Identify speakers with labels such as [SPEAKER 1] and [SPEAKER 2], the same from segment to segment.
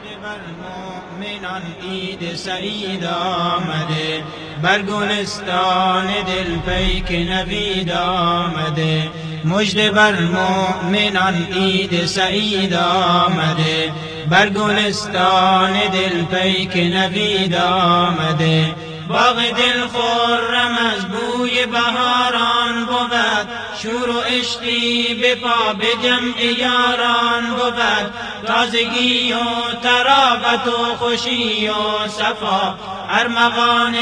[SPEAKER 1] بر مؤمنان عید سعید آمده، بر گلستان دل پیک نوید آمده. مژده بر مؤمنان عید سعید آمده، بر گلستان دل پیک نوید آمده. باغ دل خرم از بوی بهاران بود، شور و عشقی به پا به جمع یاران بود. تازگی و طراوت و خوشی و صفا، ارمغان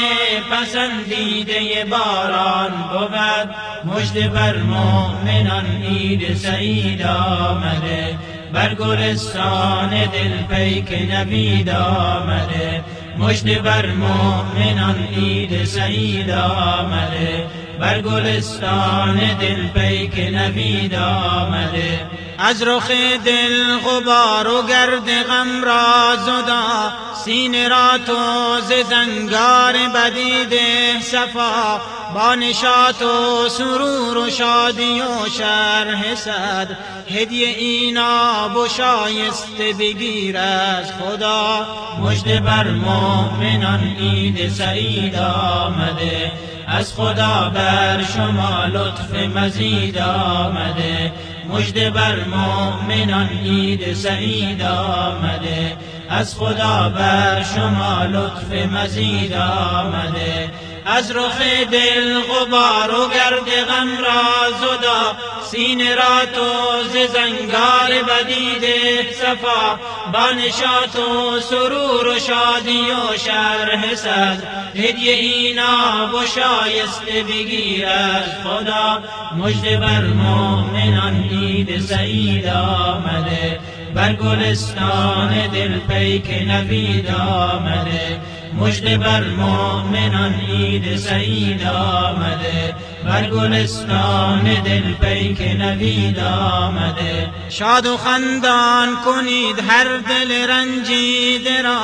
[SPEAKER 1] پسندیده باران بود. مژده بر مؤمنان عید سعید آمده، بر گلستان دل پیک نوید آمده. مژده بر مؤمنان عید سعید آمده، بر گلستان دل پیک نوید آمده. از رخ دل غبار و گرد غم را زدا، سینه را تو ز زنگار بدیده صفا. با نشاط و سرور و شادی و شرح صد، هدیه اینا و شایسته بگیر از خدا. مژده بر مؤمنان عید سعید آمده، از خدا بر شما لطف مزید آمده. مژده بر مؤمنان عید سعید آمده، از خدا بر شما لطف مزید آمده. از رخ دل غبار و گرد غم را زدا، سینه را تو ز زنگار بدیده صفا. با نشاط و سرور و شادی و شرح صدر، هدیه اینا و شایسته بگیر از خدا. مژده بر مؤمنان عید سعید آمده، بر گلستان دل پیک نوید آمده. مژده بر مؤمنان عید سعید آمده، بر گلستان دل پیک نوید آمده. شاد و خندان کنید هر دل رنجیده را،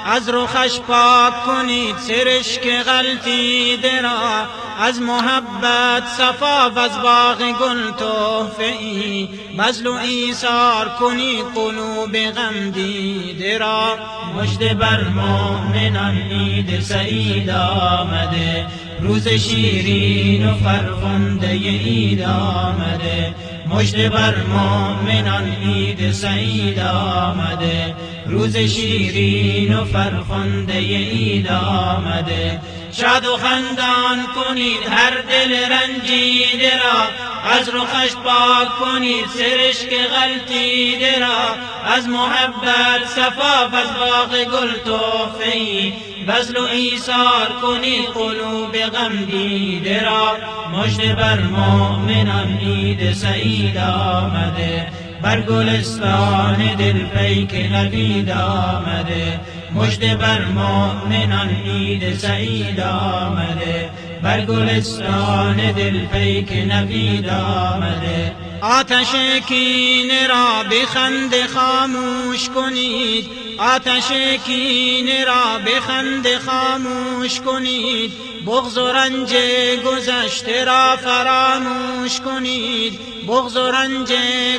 [SPEAKER 1] از رخش پاک کنید سرشک غلطیده را. از محبت صفا و از باغ گل تحفه ای، بذل و ایثار کنید قلوب غم دیده را. مژده بر مؤمنان عید سعید آمده، روز شیرین و فرخنده عید آمده. مژده بر مؤمنان عید سعید آمده، روز شیرین و فرخنده عید آمده. شاد و خندان کنید هر دل رنجیده را، از رخش پاک کنید سرشک غلطیده را. از محبت صفا و از باغ گل تحفه ای، بذل و ایثار کنید قلوب غم دیده را. مژده بر مؤمنان عید سعید آمده، بر گلستان دل پیک نوید آمده. مژده بر مؤمنان عید سعید آمده، بر گلستان دل پیک نوید آمده. آتش کینه را به خنده خاموش کنید، آتش کینه را به خنده خاموش کنید. بغض و رنج گذشته را فراموش کنید، بغض و رنج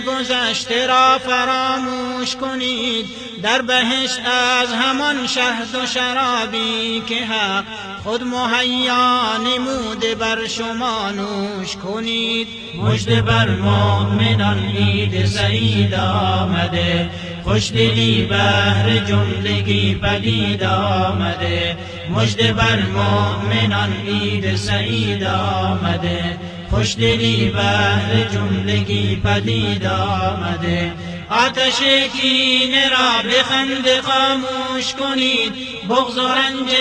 [SPEAKER 1] گذشته را فراموش کنید. در بهشت از همان شهد و شرابی که حق خود مهیا نموده بر شما نوش کنید. مژده بر مؤمنان عید سعید آمده، خوشدلی بهر جملگی پدید آمده. مژده بر مؤمنان عید سعید آمده، خوشدلی بهر جملگی پدید آمده. آتش کینه را به خنده خاموش کنید، بغض و رنج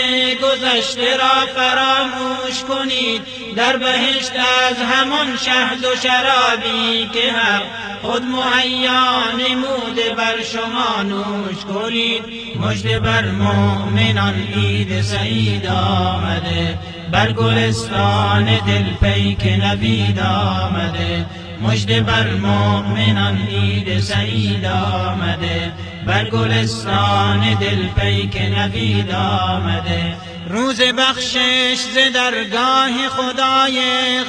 [SPEAKER 1] گذشته را فراموش کنید. در بهشت از همان شهد و شرابی که حق خود مهیا نموده بر شما نوش کنید. مژده بر مؤمنان عید سعید آمده، بر گلستان دل پیک نوید آمده. مژده بر مؤمنان عید سعید آمده، بر گلستان دل پیک نوید آمده. روز بخشش ز درگاه خدای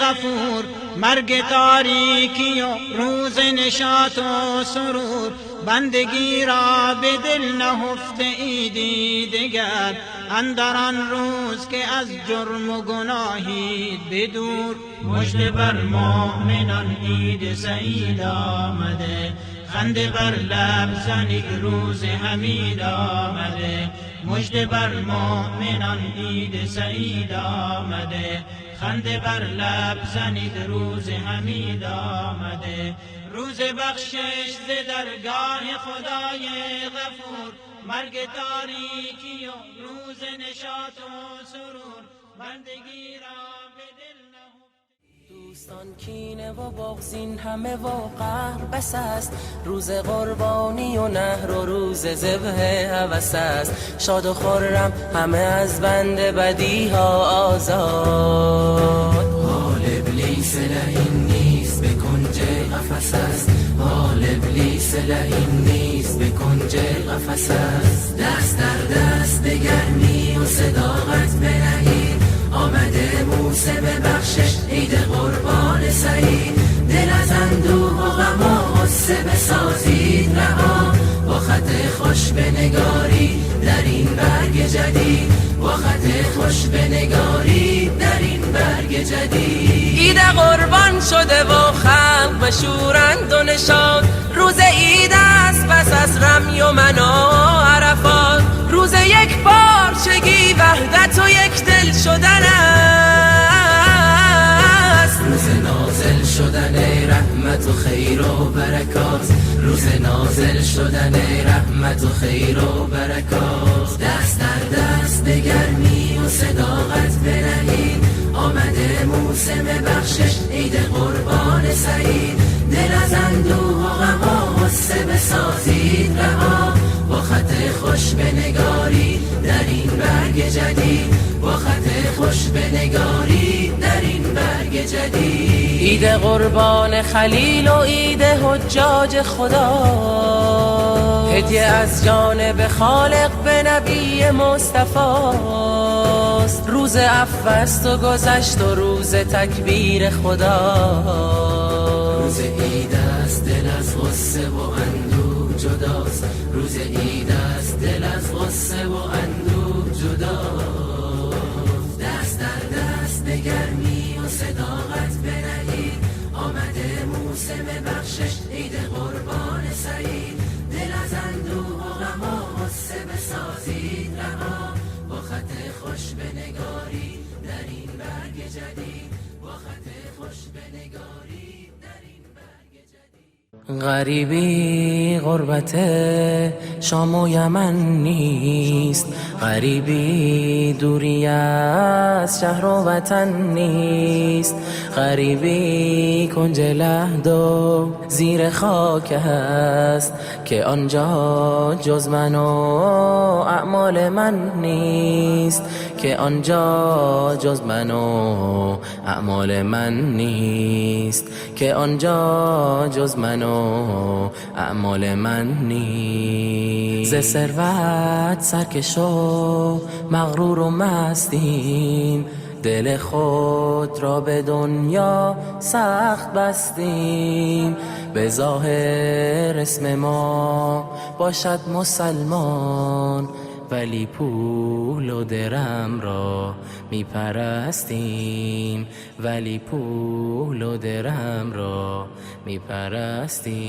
[SPEAKER 1] غفور، مرگ تاریکی و روز نشاط و سرور. بندگی را به دل نهفته ایدی دگر، اندر آن روز که از جرم و گناهید بدور. مژده بر مؤمنان عید سعید آمده، خنده بر لب زنید روز حمید آمده. مژده بر مؤمنان عید سعید آمده، خنده بر لب زنید روز حمید آمده. روز بخشش ز درگاه خدای غفور، مرگ تاریکی و روز نشاط و سرور، بندگی را به دل نهفته.
[SPEAKER 2] دوستان کینه و بغض این همه و قهر بس است، روز قربانی و نهر و روز ذبح هوس است. شاد و خرم همه از بند بدی ها آزاد. حال ابلیس لعین نیست به کنج قفس است، حال ابلیس لعین نیست به کنج قفس است. دست در دست به گرمی و صداقت بنهید، آمده موسم بخشش عید قربان سعید. دل از اندوه و غم و غصه بسازید رها، با خط خوش بنگارید در این برگ جدید، با خط خوش بنگارید در این برگ جدید. عید قربان شده و خلق بشورند و نشاد، روز عید است پس از رمی و منا و عرفات. روز یک پارچگی وحدت و یک دل شدن است، روز نازل شدن رحمت و خیر و برکات، روز نازل شدن رحمت و خیر و برکات. دست در دست به گرمی و صداقت بنهید، آمده موسم بخشش عید قربان سعید. دل از اندوه و غم و غصه بسازید رها، با خط خوش بنگارید در این برگ جدید، با خط خوش بنگارید در این برگ جدید. عید قربان خلیل و عید حجاج خدا، هدیه از جانب خالق به نبی مصطفاست. روز عفو است و گذشت و روز تکبیر خدا. روز عید است دل از غصه و اندوه جداست، روز عید است دل از غصه و اندوه جداست. دست در دست به گرمی و صداقت بنهید، آمده موسم بخشش عید قربان سعید. دل از اندوه و غم و غصه بسازید رها، با خط خوش بنگارید در این برگ جدید، با خط خوش بنگارید در این برگ جدید. غریبی غربت شام و یمن نیست، غریبی دوری از شهر و وطن نیست. غریبی کنج لحد و زیر خاک است، که آنجا جز من و اعمال من نیست، که آنجا جز من و اعمال من نیست، که آنجا جز من و اعمال من نیست. ز ثروت سرکش و مغرور و مستیم، دل خود را به دنیا سخت بستیم. به ظاهر اسم ما باشد مسلمان، ولی پول و درم را می پرستیم، ولی پول و درم را می پرستیم.